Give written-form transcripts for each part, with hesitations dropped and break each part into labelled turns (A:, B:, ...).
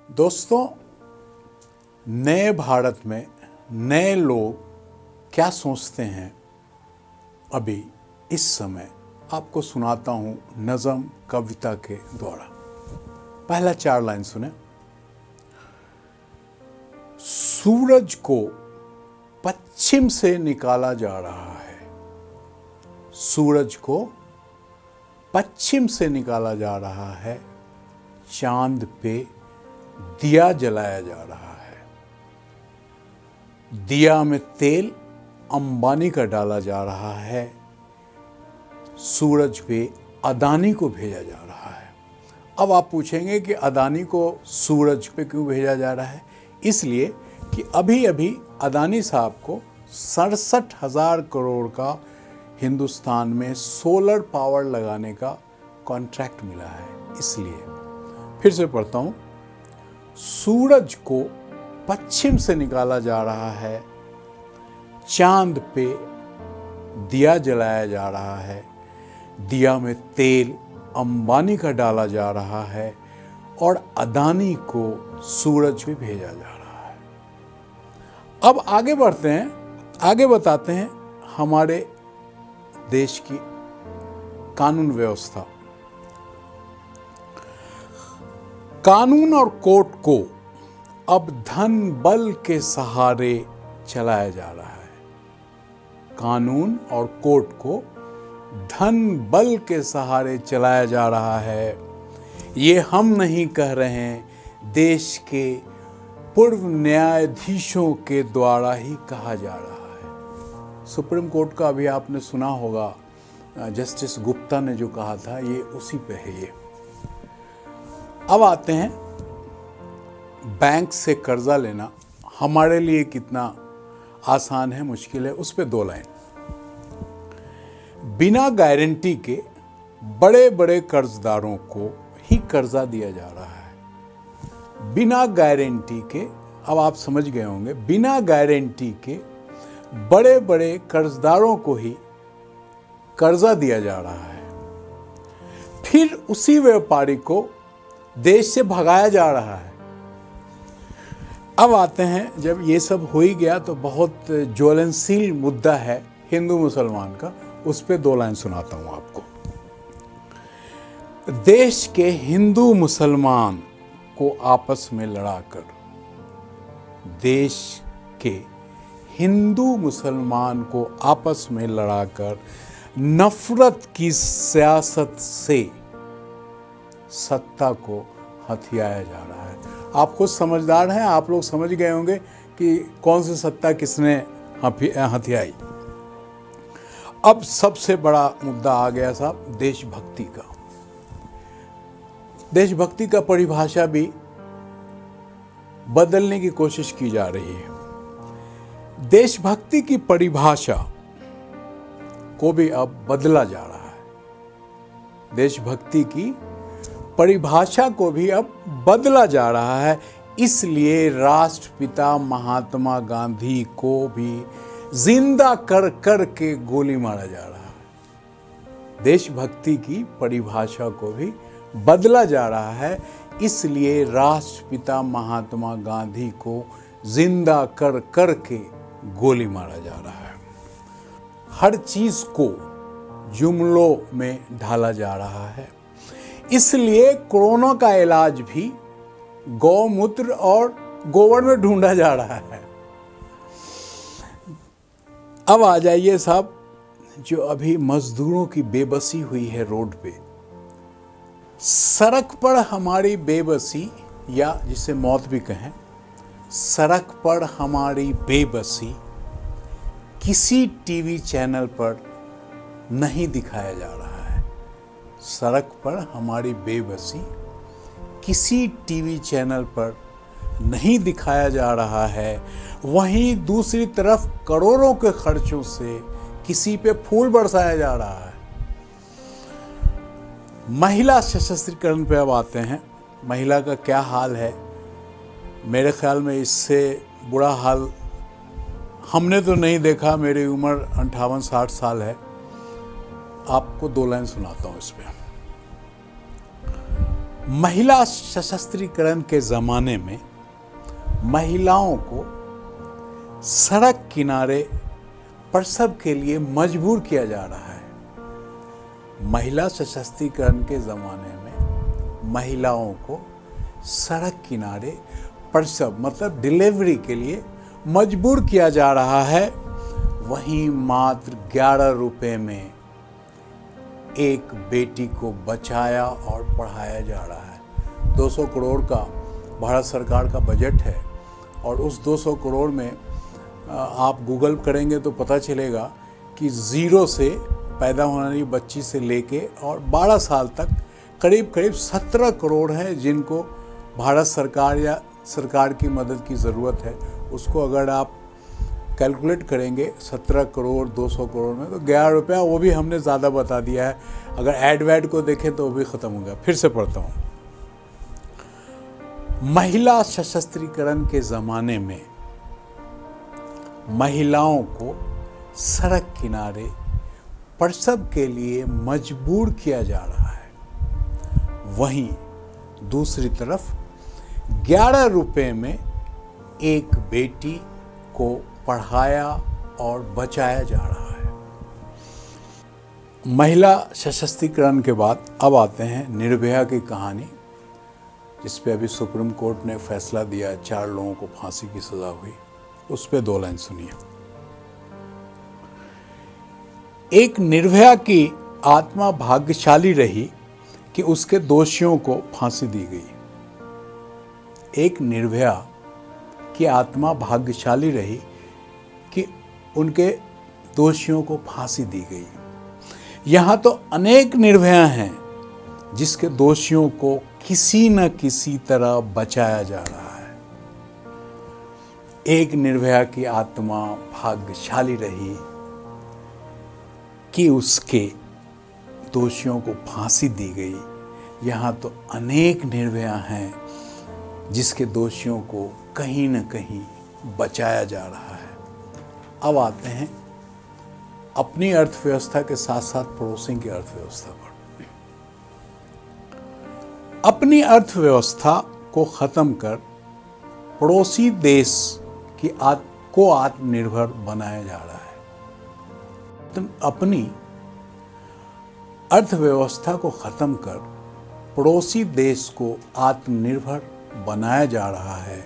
A: दोस्तों, नए भारत में नए लोग क्या सोचते हैं, अभी इस समय आपको सुनाता हूं नज़म कविता के द्वारा। पहला 4 लाइन सुने। सूरज को पश्चिम से निकाला जा रहा है, सूरज को पश्चिम से निकाला जा रहा है, चांद पे दिया जलाया जा रहा है, दिया में तेल अंबानी का डाला जा रहा है, सूरज पे अदानी को भेजा जा रहा है। अब आप पूछेंगे कि अदानी को सूरज पे क्यों भेजा जा रहा है? इसलिए कि अभी अभी अदानी साहब को 67,000 करोड़ का हिंदुस्तान में सोलर पावर लगाने का कॉन्ट्रैक्ट मिला है। इसलिए फिर से पढ़ता हूं, सूरज को पश्चिम से निकाला जा रहा है, चांद पे दिया जलाया जा रहा है, दिया में तेल अंबानी का डाला जा रहा है और अदानी को सूरज पे भेजा जा रहा है। अब आगे बढ़ते हैं, आगे बताते हैं हमारे देश की कानून व्यवस्था। कानून और कोर्ट को अब धन बल के सहारे चलाया जा रहा है। कानून और कोर्ट को धन बल के सहारे चलाया जा रहा है। ये हम नहीं कह रहे हैं, देश के पूर्व न्यायाधीशों के द्वारा ही कहा जा रहा है। सुप्रीम कोर्ट का अभी आपने सुना होगा, जस्टिस गुप्ता ने जो कहा था, ये उसी पे है। ये अब आते हैं, बैंक से कर्जा लेना हमारे लिए कितना आसान है, मुश्किल है, उस पे 2 लाइन। बिना गारंटी के बड़े बड़े कर्जदारों को ही कर्जा दिया जा रहा है। बिना गारंटी के, अब आप समझ गए होंगे, बिना गारंटी के बड़े बड़े कर्जदारों को ही कर्जा दिया जा रहा है। फिर उसी व्यापारी को देश से भगाया जा रहा है। अब आते हैं, जब ये सब हो ही गया तो बहुत ज्वलनशील मुद्दा है हिंदू मुसलमान का, उस पे 2 लाइन सुनाता हूं आपको। देश के हिंदू मुसलमान को आपस में लड़ाकर, देश के हिंदू मुसलमान को आपस में लड़ाकर नफरत की सियासत से सत्ता को हथियाया जा रहा है। आप खुद समझदार हैं, आप लोग समझ गए होंगे कि कौन सी सत्ता किसने हथियाई। अब सबसे बड़ा मुद्दा आ गया साहब, देशभक्ति का। देशभक्ति का परिभाषा भी बदलने की कोशिश की जा रही है। देशभक्ति की परिभाषा को भी अब बदला जा रहा है। देशभक्ति की परिभाषा को भी अब बदला जा रहा है। इसलिए राष्ट्रपिता महात्मा गांधी को भी जिंदा कर कर के गोली मारा जा रहा है। देशभक्ति की परिभाषा को भी बदला जा रहा है। इसलिए राष्ट्रपिता महात्मा गांधी को जिंदा कर कर के गोली मारा जा रहा है। हर चीज को जुमलों में ढाला जा रहा है। इसलिए कोरोना का इलाज भी गौमूत्र और गोबर में ढूंढा जा रहा है। अब आ जाइए साहब, जो अभी मजदूरों की बेबसी हुई है रोड पे, सड़क पर हमारी बेबसी, या जिसे मौत भी कहें, सड़क पर हमारी बेबसी किसी टीवी चैनल पर नहीं दिखाया जा रहा है। सड़क पर हमारी बेबसी किसी टीवी चैनल पर नहीं दिखाया जा रहा है। वहीं दूसरी तरफ करोड़ों के खर्चों से किसी पे फूल बरसाया जा रहा है। महिला सशक्तिकरण पे अब आते हैं। महिला का क्या हाल है, मेरे ख्याल में इससे बुरा हाल हमने तो नहीं देखा। मेरी उम्र 58-60 साल है। आपको 2 लाइन सुनाता हूँ इस पे। महिला सशस्त्रीकरण के ज़माने में महिलाओं को सड़क किनारे प्रसव के लिए मजबूर किया जा रहा है। महिला सशस्त्रीकरण के ज़माने में महिलाओं को सड़क किनारे प्रसव मतलब डिलीवरी के लिए मजबूर किया जा रहा है। वहीं मात्र 11 रुपए में एक बेटी को बचाया और पढ़ाया जा रहा है। 200 करोड़ का भारत सरकार का बजट है और उस 200 करोड़ में आप गूगल करेंगे तो पता चलेगा कि ज़ीरो से पैदा होने वाली बच्ची से लेके और 12 साल तक करीब करीब 17 करोड़ हैं जिनको भारत सरकार या सरकार की मदद की ज़रूरत है। उसको अगर आप कैलकुलेट करेंगे 17 करोड़ 200 करोड़ में तो 11 रुपया, वो भी हमने ज़्यादा बता दिया है। अगर एड वैड को देखें तो वो भी ख़त्म हो गया। फिर से पढ़ता हूँ। महिला सशस्त्रीकरण के ज़माने में महिलाओं को सड़क किनारे प्रसव के लिए मजबूर किया जा रहा है। वहीं दूसरी तरफ 11 रुपए में एक बेटी को पढ़ाया और बचाया जा रहा है। महिला सशक्तिकरण के बाद अब आते हैं निर्भया की कहानी, जिस पे अभी सुप्रीम कोर्ट ने फैसला दिया, 4 लोगों को फांसी की सजा हुई। उस पे 2 लाइन सुनिए। एक निर्भया की आत्मा भाग्यशाली रही कि उसके दोषियों को फांसी दी गई। एक निर्भया की आत्मा भाग्यशाली रही कि उनके दोषियों को फांसी दी गई। यहां तो अनेक निर्भया हैं जिसके दोषियों को किसी न किसी तरह बचाया जा रहा है। एक निर्भया की आत्मा भाग्यशाली रही कि उसके दोषियों को फांसी दी गई। यहाँ तो अनेक निर्भया हैं जिसके दोषियों को कहीं न कहीं बचाया जा रहा है। अब आते हैं अपनी अर्थव्यवस्था के साथ साथ पड़ोसी की अर्थव्यवस्था पर। अपनी अर्थव्यवस्था को खत्म कर पड़ोसी देश की को आत्मनिर्भर बनाया जा रहा है। तो अपनी अर्थव्यवस्था को खत्म कर पड़ोसी देश को आत्मनिर्भर बनाया जा रहा है।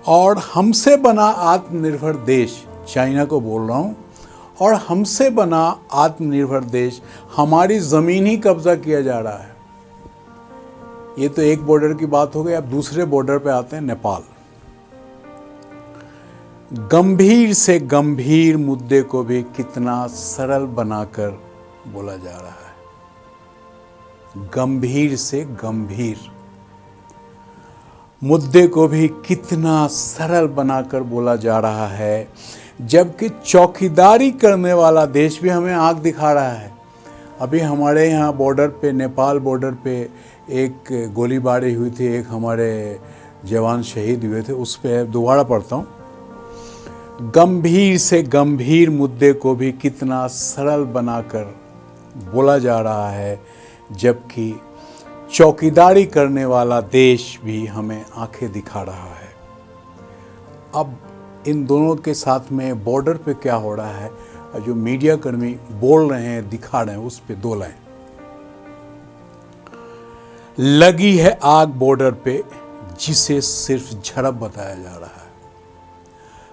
A: और हमसे बना आत्मनिर्भर देश, चाइना को बोल रहा हूं, और हमसे बना आत्मनिर्भर देश हमारी जमीन ही कब्जा किया जा रहा है। ये तो एक बॉर्डर की बात हो गई। अब दूसरे बॉर्डर पे आते हैं, नेपाल। गंभीर से गंभीर मुद्दे को भी कितना सरल बनाकर बोला जा रहा है। गंभीर से गंभीर मुद्दे को भी कितना सरल बनाकर बोला जा रहा है, जबकि चौकीदारी करने वाला देश भी हमें आंख दिखा रहा है। अभी हमारे यहाँ बॉर्डर पे, नेपाल बॉर्डर पे एक गोलीबारी हुई थी, एक हमारे जवान शहीद हुए थे। उस पे दोबारा पढ़ता हूँ। गंभीर से गंभीर मुद्दे को भी कितना सरल बनाकर बोला जा रहा है, जबकि चौकीदारी करने वाला देश भी हमें आंखें दिखा रहा है। अब इन दोनों के साथ में बॉर्डर पे क्या हो रहा है, जो मीडिया कर्मी बोल रहे हैं, दिखा रहे हैं, उस पे 2 लाइन। लगी है आग बॉर्डर पे जिसे सिर्फ झड़प बताया जा रहा है।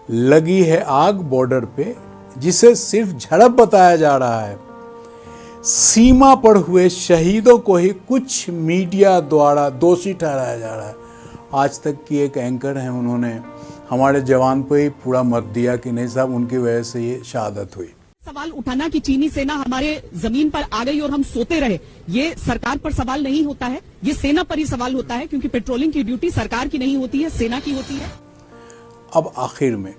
A: लगी है आग बॉर्डर पे जिसे सिर्फ झड़प बताया जा रहा है। सीमा पर हुए शहीदों को ही कुछ मीडिया द्वारा दोषी ठहराया जा रहा है। आज तक की एक एंकर हैं, उन्होंने हमारे जवान पे ही पूरा मत दिया कि नहीं साहब, उनकी वजह से ये शहादत हुई।
B: सवाल उठाना कि चीनी सेना हमारे जमीन पर आ गई और हम सोते रहे, ये सरकार पर सवाल नहीं होता है, ये सेना पर ही सवाल होता है, क्योंकि पेट्रोलिंग की ड्यूटी सरकार की नहीं होती है, सेना की होती है।
A: अब आखिर में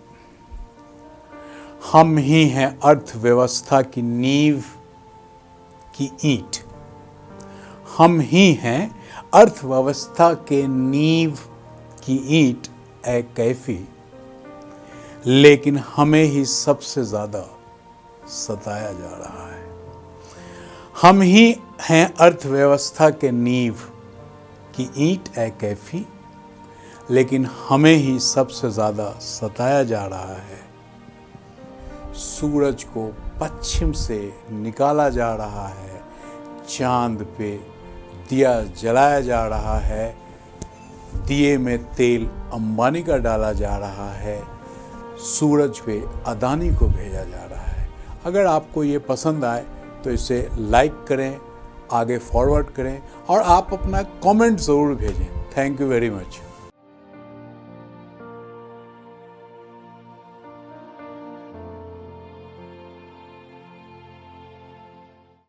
A: हम ही हैं अर्थव्यवस्था की नींव की ईंट। हम ही हैं अर्थव्यवस्था के नींव की ईंट ए कैफी, लेकिन हमें ही सबसे ज्यादा सताया जा रहा है। हम ही हैं अर्थव्यवस्था के नींव, कि ईंट है कैफी, लेकिन हमें ही सबसे ज़्यादा सताया जा रहा है। सूरज को पश्चिम से निकाला जा रहा है, चांद पे दिया जलाया जा रहा है, दिए में तेल अंबानी का डाला जा रहा है, सूरज पे अदानी को भेजा जा रहा है। अगर आपको ये पसंद आए तो इसे लाइक करें, आगे फॉरवर्ड करें और आप अपना कमेंट ज़रूर भेजें। Thank you very much.